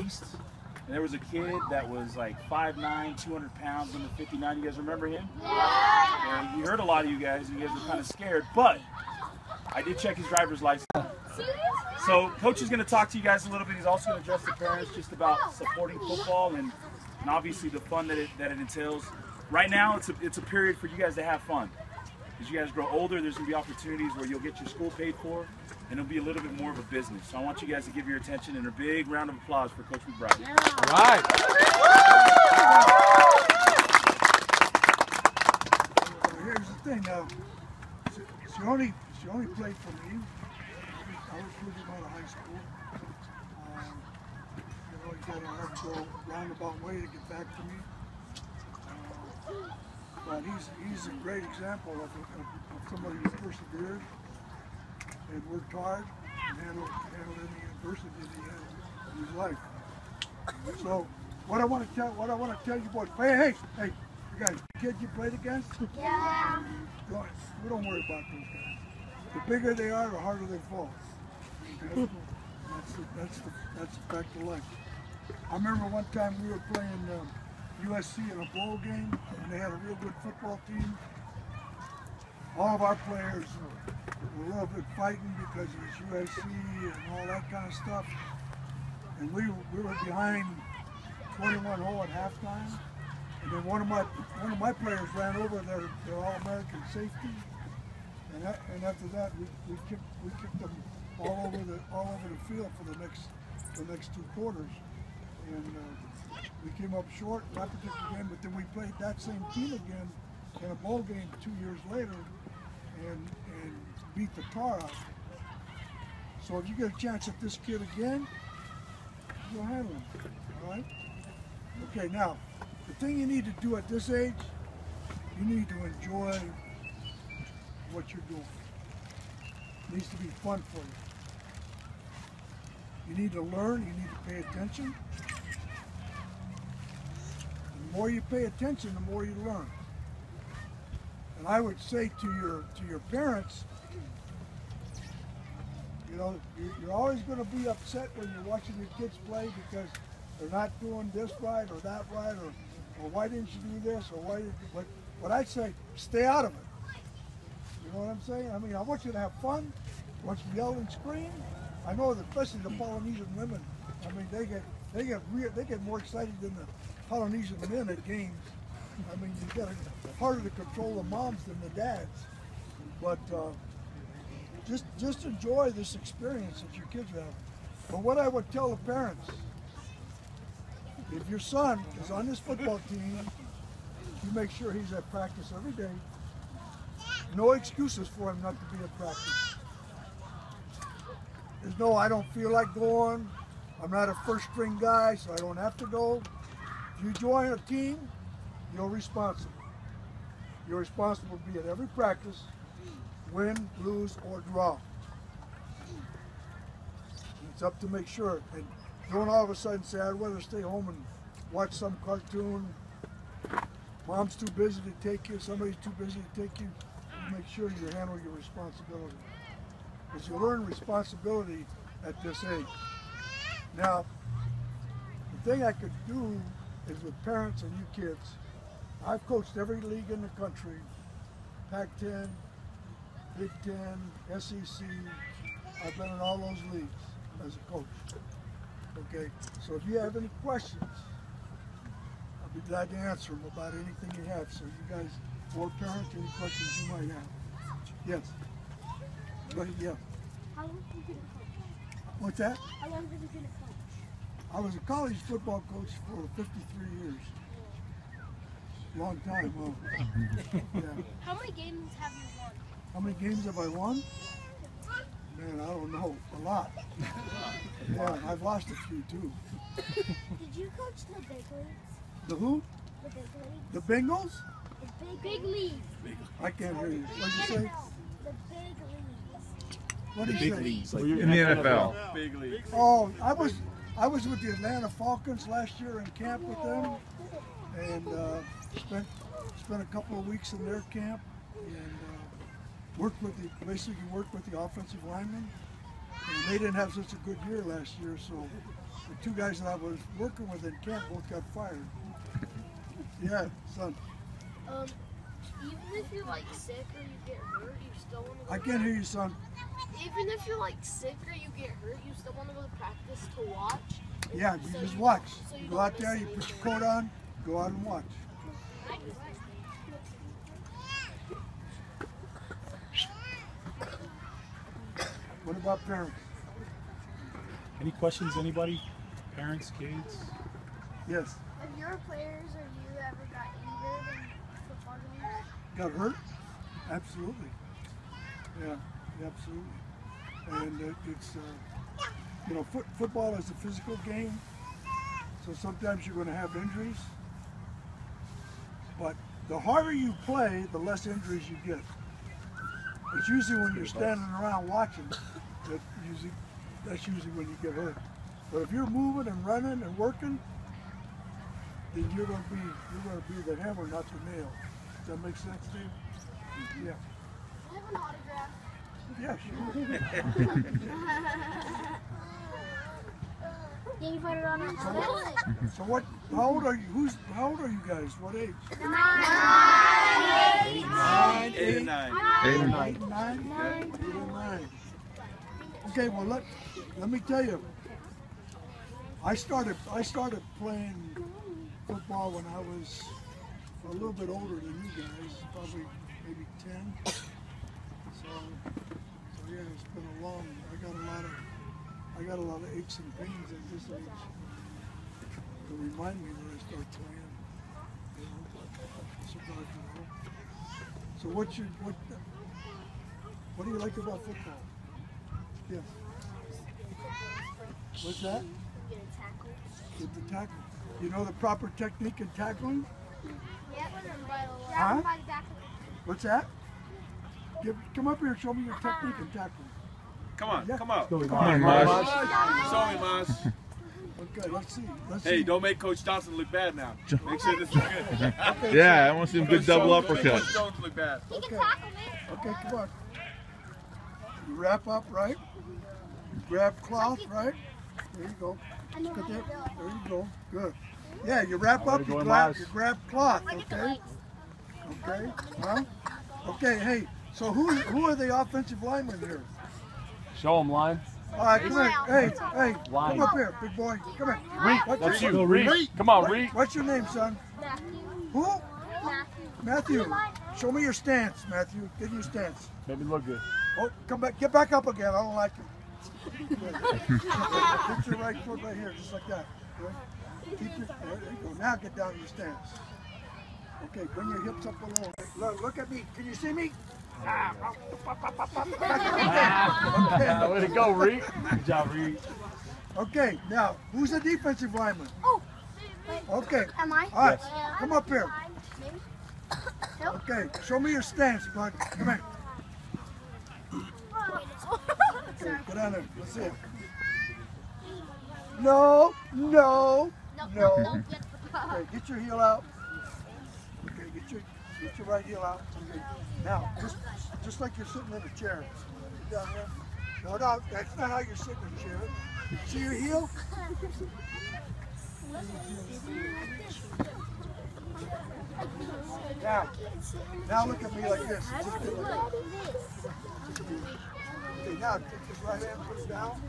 East, and there was a kid that was like 5'9", 200 pounds, number 59. You guys remember him? Yeah. You heard a lot of you guys. You guys were kind of scared, but I did check his driver's license. So Coach is going to talk to you guys a little bit. He's also going to address the parents just about supporting football and obviously the fun that it entails. Right now, it's a period for you guys to have fun. As you guys grow older, there's going to be opportunities where you'll get your school paid for, and it'll be a little bit more of a business. So I want you guys to give your attention and a big round of applause for Coach McBride. Yeah. All right. Here's the thing. She only played for me. I was pretty out of high school. You got to have to go roundabout way to get back to me. But he's a great example of somebody who persevered and worked hard and handled any adversity that he had in his life. So what I want to tell you boys, hey, you guys, the kids you played against? Yeah. We don't worry about those guys. The bigger they are, the harder they fall. That's the fact of life. I remember one time we were playing USC in a bowl game, and they had a real good football team. All of our players were a little bit fighting because it was USC and all that kind of stuff. And we were behind 21-0 at halftime. And then one of my players ran over their All-American safety. And after that, we kicked them all over the field for the next 2 quarters. And we came up short in that particular game, but then we played that same team again in a bowl game 2 years later and beat the tar out. So if you get a chance at this kid again, you'll handle him, all right? Okay, now, the thing you need to do at this age, you need to enjoy what you're doing. It needs to be fun for you. You need to learn, you need to pay attention. The more you pay attention, the more you learn. And I would say to your parents, you know, you're always going to be upset when you're watching your kids play because they're not doing this right or that right, or why didn't you do this, or why did you, but I'd say stay out of it. You know what I'm saying? I mean, I want you to have fun. I want you to yell and scream. I know that especially the Polynesian women, I mean, they get more excited than the Polynesian men at games. I mean, you got harder to control the moms than the dads. But just enjoy this experience that your kids have. But what I would tell the parents, if your son is on this football team, you make sure he's at practice every day. No excuses for him not to be at practice. There's no, I don't feel like going. I'm not a first string guy, so I don't have to go. If you join a team, you're responsible. You're responsible to be at every practice, win, lose, or draw. It's up to make sure. And don't all of a sudden say, I'd rather stay home and watch some cartoon. Mom's too busy to take you, somebody's too busy to take you. Make sure you handle your responsibility. Because you learn responsibility at this age. Now, the thing I could do is with parents and you kids, I've coached every league in the country, Pac-10, Big Ten, SEC. I've been in all those leagues as a coach. Okay, so if you have any questions, I'll be glad to answer them about anything you have. So you guys, or parents, any questions you might have. Yes. But yeah. How long have you been a coach? What's that? How long have you been a coach? I was a college football coach for 53 years. Long time, huh? Yeah. How many games have you won? How many games have I won? Man, I don't know. A lot. Yeah, I've lost a few too. Did you coach the big leagues? The who? The big leagues? The Bengals? The big leagues. I can't hear you. What did you say? The big leagues. What did you say? Like In the NFL. Big leagues. Oh, I was with the Atlanta Falcons last year in camp with them, and spent a couple of weeks in their camp, and basically worked with the offensive linemen. And they didn't have such a good year last year, so the two guys that I was working with in camp both got fired. Yeah, son. Even if you're like sick or you get hurt, you still want to go I can't hear you, son. Even if you're like sick or you get hurt, you still want to go to practice to watch. Yeah, you just watch. You go out there, you put your coat on, go out and watch. What about parents? Any questions, anybody? Parents, kids? Yes. Have your players or you ever got injured in football games? Got hurt? Absolutely. Yeah, absolutely. And it's, you know, football is a physical game, so sometimes you're going to have injuries. But the harder you play, the less injuries you get. It's usually when you're standing around watching, that's usually when you get hurt. But if you're moving and running and working, then you're going to be the hammer, not the nail. Does that make sense to you? Yeah. I have an autograph. Yeah, sure. Can you put it on our helmet? So what? How old are you? How old are you guys? What age? 9. 8 and 9. 8 and 9. 8 and 9. 8 and 9. Okay, well let me tell you. I started playing football when I was a little bit older than you guys, probably maybe 10. So yeah, it's been a long. I got a lot of aches and pains at this age to remind me when I start playing. You know, but sometimes, you know. So what do you like about football? Yes. What's that? Get the tackle. You know the proper technique in tackling? Yep. Huh? What's that? Come up here and show me your technique in tackling. Come on, Yeah. come on. Come on, Mosh. Show me, Mosh. Okay, let's see. Hey, don't make Coach Johnson look bad now. Make sure this is good. Okay, Yeah, I want to see him good double Don't make uppercut. Coach Jones look bad. He Okay. can tackle me. Okay, come on. You wrap up, right? You grab cloth, right? There you go. Good there. There you go. Good. Yeah, you wrap up, you grab cloth, okay? Okay, huh? Okay, hey, so who are the offensive linemen here? Show him, line. All right, come here. Hey, Line. come up here, big boy. Come here. Reek, that's you. Reek. Come on, Reek. What's your name, son? Matthew. Who? Matthew. Matthew. Show me your stance, Matthew. Give me your stance. Made me look good. Oh, come back. Get back up again. I don't like it. Good. Put your right foot right here, just like that. Good. Keep your, there you go. Now get down to your stance. Okay, bring your hips up a little. Look at me. Can you see me? Okay. Way to go, Reek. Good job, Reek. Okay, now, who's the defensive lineman? Oh. Okay. Am I? All right, come up here. Maybe. Okay, show me your stance, bud. Come here. Okay, get on there. Let's see it. No. Okay, get your heel out. Okay, get your right heel out. Okay. Now, just like you're sitting in a chair. Sit down here. No, that's not how you're sitting in a chair. See your heel? Now look at me like this. Just do like this. Okay, now take this right hand, put it down.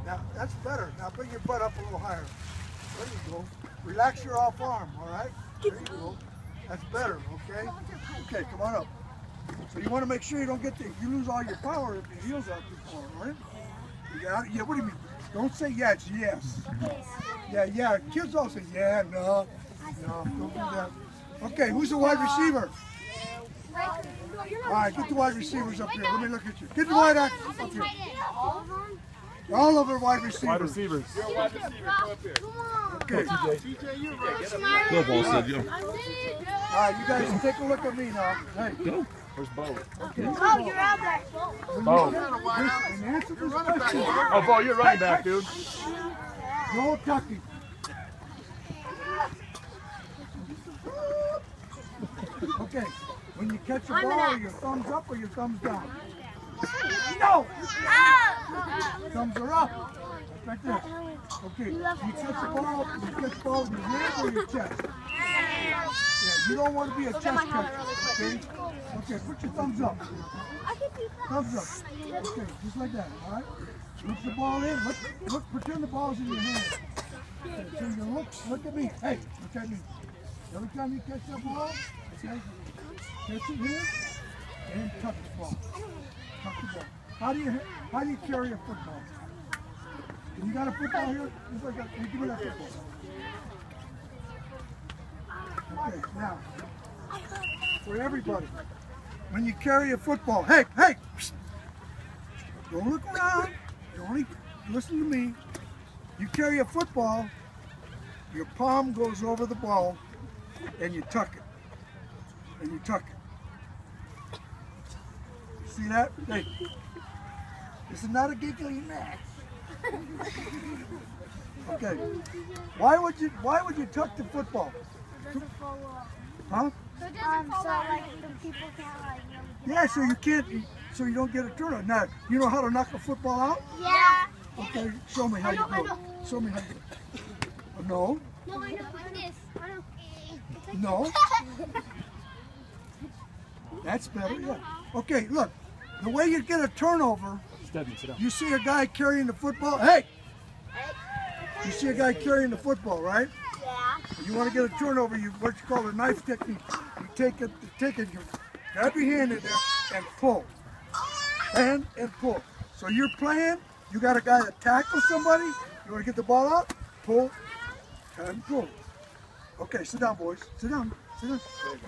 Now that's better. Now bring your butt up a little higher. There you go. Relax your off arm, all right? There you go. That's better, okay? Okay, come on up. So you want to make sure you don't you lose all your power if your heel's out too far, all right? You got it? Yeah, what do you mean? Don't say yeah, it's yes. Yeah. Kids all say yeah, no, don't do that. Okay, who's the wide receiver? All right, get the wide receivers up here. Let me look at you. Get the wide up here. All of them? All of our wide receivers. Wide receivers. You're a wide receiver. Come up here. Okay. TJ, you right. Go, ball said, yo. All right, you guys take a look at me now. Hey. Go. Where's Bo? Okay. Oh, you're out there. Bo. Listen, answer this question. Oh, Bo, you're running back, dude. No tucking. Okay. When you catch a ball, your thumbs up or your thumbs down? No! Thumbs are up. Right there. Okay. You catch the ball with your hand or your chest? Yeah, you don't want to be a chest catcher. Okay? Okay, put your thumbs up. Thumbs up. Okay, just like that, all right? Look the ball in. Look, pretend the ball's in your hand. Okay, so you look at me. Hey, look at me. Every time you catch that ball, okay, catch it here and tuck the ball. Tuck the ball. How do you carry a football? You got a football here? Just like that. You give me that football. Okay, now, for everybody, when you carry a football, hey, psst, don't look around. Don't listen to me. You carry a football, your palm goes over the ball, and you tuck it. And you tuck it. See that? Hey, this is not a giggly match. Okay. Why would you tuck the football? Doesn't fall off. Huh? So like the people can't like Yeah, so you can't, so you don't get a turnover. Now, you know how to knock a football out? Yeah. Okay, show me how you do it. Show me how you do it. No. No, I know. This. I know. No. That's better, yeah. Okay, look. The way you get a turnover, you see a guy carrying the football. Hey! You see a guy carrying the football, right? Yeah. You want to get a turnover, what you call the knife technique. You take it, you grab your hand in there and pull. And pull. So you're playing, you got a guy that tackles somebody, you want to get the ball out, pull, and pull. Okay, sit down, boys. Sit down.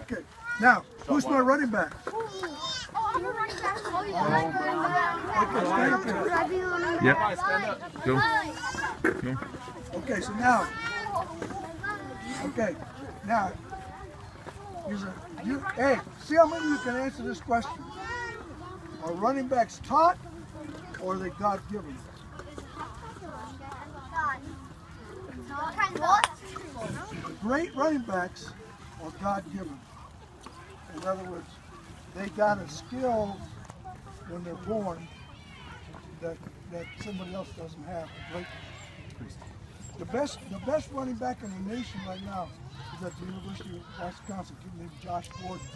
Okay. Now, who's my running back? Oh, I'm a running back. Oh, Yep. Go. Okay, so now, hey, see how many you can answer this question? Are running backs taught or are they God-given? Great running backs are God-given. In other words, they got a skill when they're born that somebody else doesn't have. The best running back in the nation right now is at the University of Wisconsin, a kid named Josh Gordon.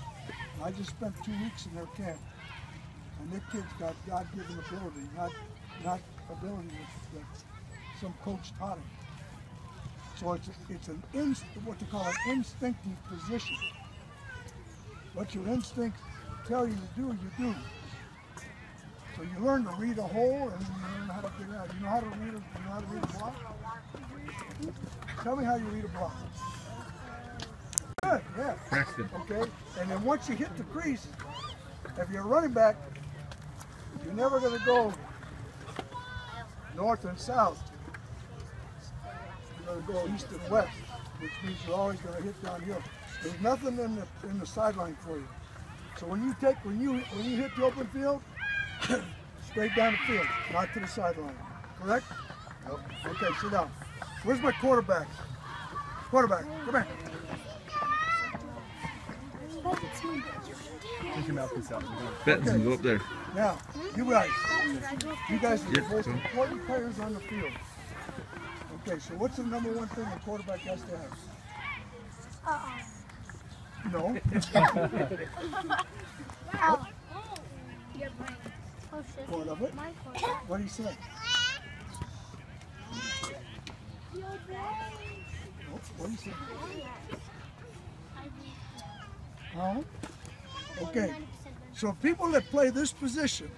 I just spent 2 weeks in their camp, and their kids got God-given ability, not ability that some coach taught him. So it's what they call an instinctive position. What your instincts tell you to do, you do. So you learn to read a hole and you learn how to get out. You know how to read a block? Tell me how you read a block. Good, yeah. Okay, and then once you hit the crease, if you're a running back, you're never going to go north and south. You're going to go east and west, which means you're always going to hit downhill. There's nothing in the sideline for you. So when you hit the open field, straight down the field, not to the sideline. Correct? Nope. Okay, sit down. Where's my quarterback? Quarterback, come here. Take your mouthpiece out. Benson, go up there. Now, you guys are the most important players on the field. Okay, so what's the number one thing a quarterback has to have? No. Part of it. What do you say? What do you say? Huh? Okay. So people that play this position,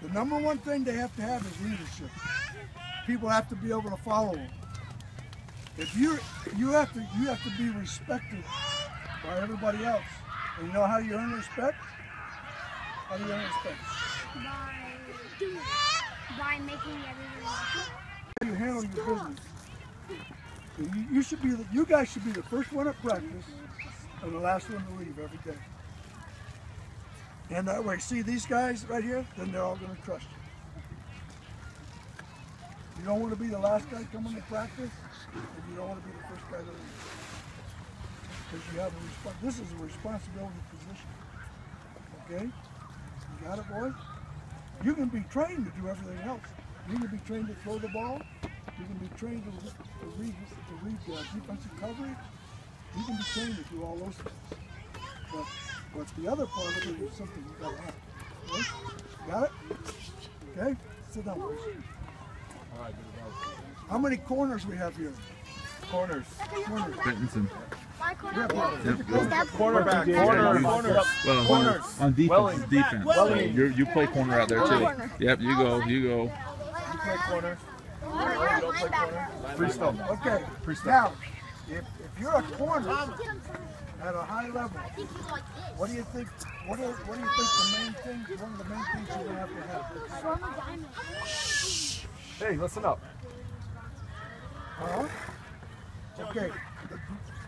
the number one thing they have to have is leadership. People have to be able to follow them. If you have to be respected by everybody else. And you know how you earn respect? How do you earn respect? By making everyone like it. How you handle your business. You guys should be the first one at practice and the last one to leave every day. And that way, see these guys right here, then they're all going to trust you. You don't want to be the last guy coming to practice, and you don't want to be the first guy to leave. Because you have this is a responsibility position. Okay? You got it, boy? You can be trained to do everything else. You can be trained to throw the ball. You can be trained to read defensive coverage. You can be trained to do all those things. But the other part of it is something you got to have. Okay? Got it? Okay? Sit down, please. All right, How many corners we have here? corners. Bentonson. Yeah, Cornerback. Well, on defense. Welling. Defense. Welling. You play corner out there too. Yep, you go. You play corner. You don't play corner. Free stone. Okay. Now, if you're a corner at a high level, what do you think? What do you think the main thing? One of the main things you're gonna have to have. Hey, listen up. Okay.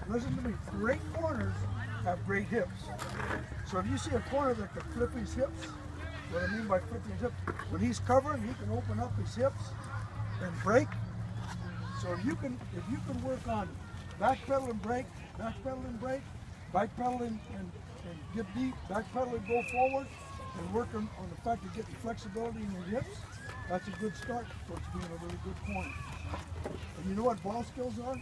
Listen to me. Great corners have great hips. So if you see a corner that can flip his hips, what I mean by flipping his hips, when he's covering, he can open up his hips and break. So if you can work on backpedal and break, backpedal and break, backpedal and get deep, backpedal and go forward, and work on the fact of getting flexibility in your hips, that's a good start towards being a really good corner. And you know what ball skills are?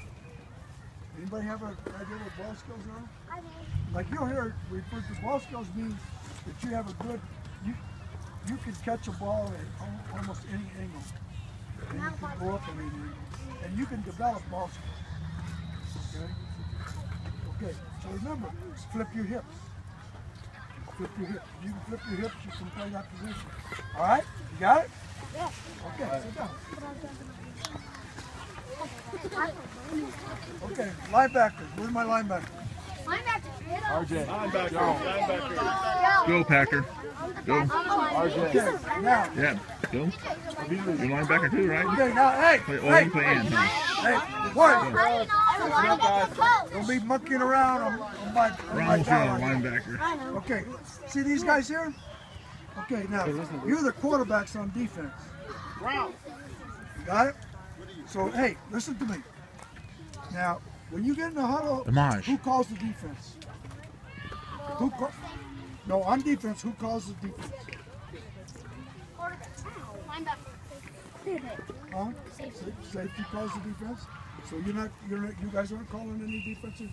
Anybody have an idea what ball skills are? I know. Like you'll hear referred to ball skills means that you have a good, you can catch a ball at almost any angle. And you can go up at any angle. And you can develop ball skills. Okay? Okay, so remember, flip your hips. Flip your hips. If you can flip your hips, you can play that position. All right? You got it? Yeah. Okay, sit down. Okay, linebackers. Where's my linebacker? RJ. Go, Packer. Go. RJ. Okay, now. Yeah, go. You're linebacker too, right? Okay, now, hey, You hey, play in, huh? hey, boy, don't be monkeying around on my Ron's your tower. linebacker. Okay, see these guys here? Okay, now, you're the quarterbacks on defense. You got it? So, hey, listen to me. Now, when you get in the huddle, Homage. who calls the defense? No, on defense, who calls the defense? Huh? Safety calls the defense. So you guys aren't calling any defensive?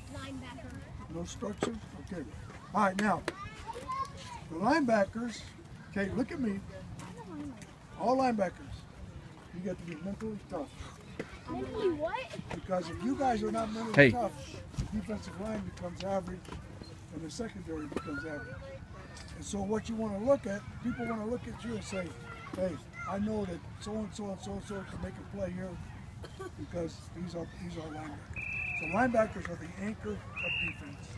No structure? Okay. All right, now, the linebackers, okay, look at me. All linebackers, you got to be mentally tough. Because if you guys are not mentally tough, the defensive line becomes average and the secondary becomes average. And so what you want to look at, people want to look at you and say, hey, I know that so-and-so and so-and-so can make a play here because these are linebackers. So linebackers are the anchor of defense.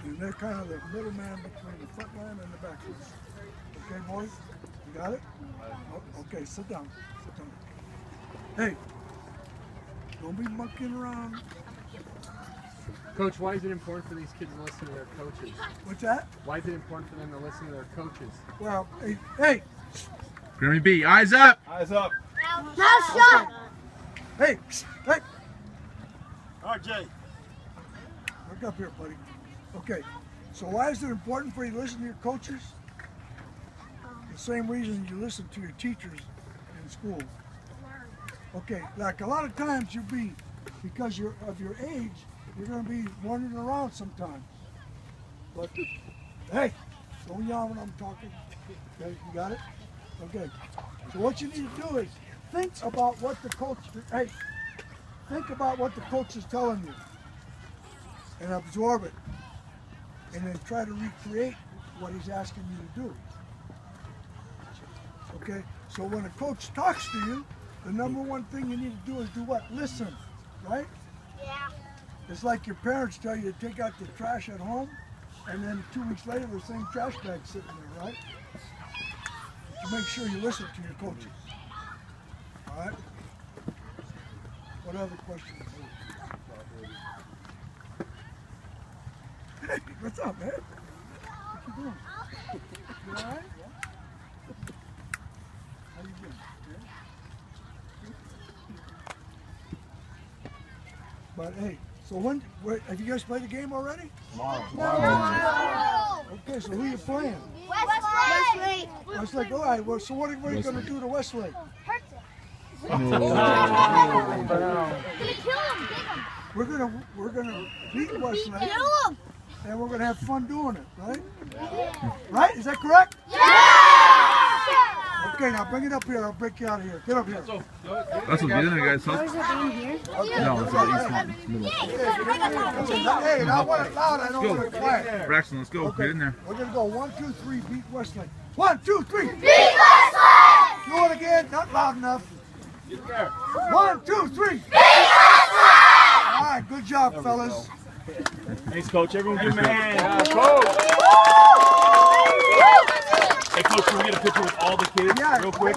And they're kind of the middleman between the front line and the back line. Okay, boys? You got it? Okay, sit down. Sit down. Hey, don't be monkeying around. Coach, why is it important for these kids to listen to their coaches? What's that? Why is it important for them to listen to their coaches? Well, hey. Grimmy B, eyes up. Eyes up. Hey. RJ. Look up here, buddy. Okay, so why is it important for you to listen to your coaches? The same reason you listen to your teachers in school. Okay, like a lot of times because of your age, you're going to be wandering around sometimes. But, hey, don't yell when I'm talking. Okay, you got it? Okay, so what you need to do is think about what the coach is telling you and absorb it. And then try to recreate what he's asking you to do. Okay, so when a coach talks to you, the number one thing you need to do is do what? Listen, right? Yeah. It's like your parents tell you to take out the trash at home, and then 2 weeks later the same trash bag's sitting there, right? So make sure you listen to your coaches. All right? What other questions? Hey, what's up, man? What you doing? You all right? How you doing? Yeah? But hey, so have you guys played the game already? Tomorrow. Okay, so who are you playing? Westlake. I was like, all right, well, so what are we going to do to Westlake? We're gonna beat Westlake, and we're gonna have fun doing it, right? Right? Is that correct? Yeah! Okay, now bring it up here. I'll break you out of here. Get up here. That's what's getting there, guys. Huh? No, it's the east one. Middle. Hey, I want it loud. I don't want it quiet. Braxton, let's go. Okay. Get in there. We're gonna go 1, 2, 3. Beat Westlake. 1, 2, 3. Beat Westlake! Do it again. Not loud enough. 1, 2, 3. Beat Westlake! All right, good job, fellas. Thanks, Coach. Everyone give him a hand. Hey, Coach, can we get a picture with all the kids real quick?